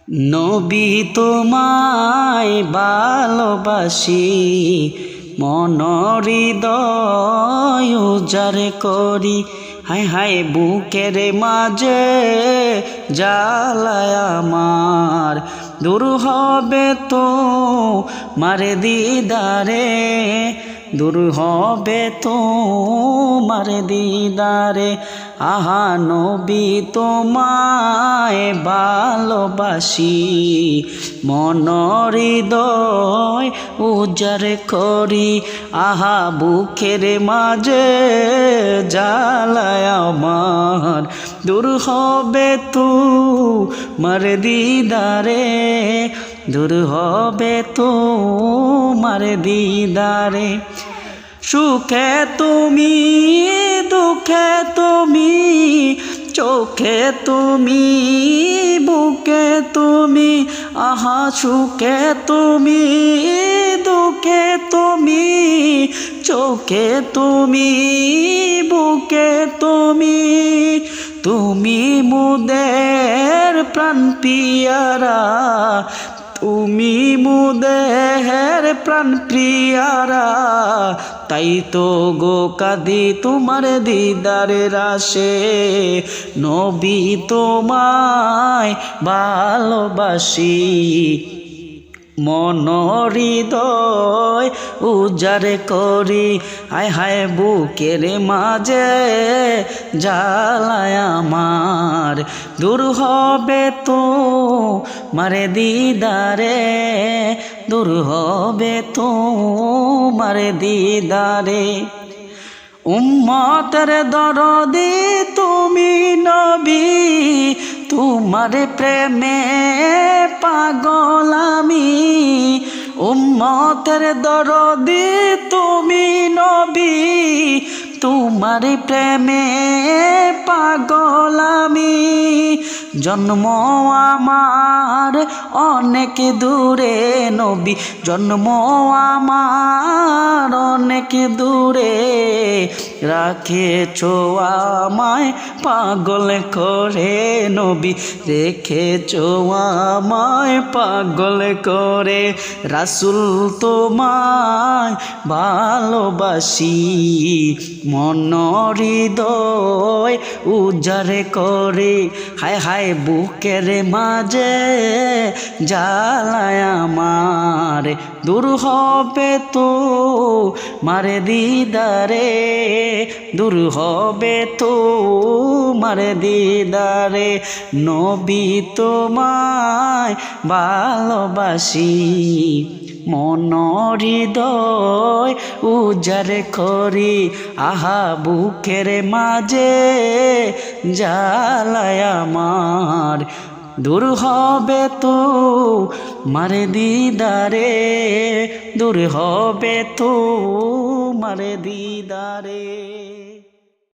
নবী তোমায় ভালোবাসি, মন হৃদয় উজাড় করি। হায় হায় বুকের মাঝে জ্বালায় আমার, দূর হবে তো মারে দিদারে, দূর হবে তো মারে দিদারে। আহা নবী তোমায় ভালোবাসি, মন হৃদয় উজাড় করি। আহা বুকের মাঝে জ্বালায় আমার, দূর হবে তো মারে দিদারে, দূর হবে তো মারে দিদারে। সুখে তুমি দুঃখে তুমি, চোখে তুমি বুকে তুমি। আহা সুখে তুমি দুঃখে তুমি, চোখে তুমি বুকে তুমি। তুমি মুদের প্রাণ পিয়ারা, তুমি মুদের প্রাণ প্রিয়ারা। তাই তো গো কাঁদি তোমার দিদারের আশে, নবী তোমায় ভালোবাসি, মন হৃদয় উজাড় করি। হায় হায় বুকের মাঝে জ্বালায় আমার, দূর হবে তো মারে দিদারে, দূর হবে তো মারে দিদারে। উম্মতের দরদি তুমি নবী, তোমার প্রেমে পাগল আমি। উম্মতের দরদি তুমি নবী, তোমার প্রেমে পাগল আমি। জন্ম আমার অনেক দূরে নবী, জন্ম আমার অনেক দূরে। রাখেছো আমায় পাগল করে নবী, রেখেছো আমায় পাগল করে। রাসূল তোমায় ভালোবাসি, মন হৃদয় উজাড় করে। হায় হায় বুকের মাঝে জ্বালায় আমার, দূর হবে তো মারে দিদারে, দূর হবে তো মারে দিদারে। নবী তোমায় ভালোবাসি, মন হৃদয় উজাড় করি। আহা বুকের মাঝে জ্বালায় আমার, দূর হবে তো মারে দিদারে, দূর হবে তো মারে দিদারে।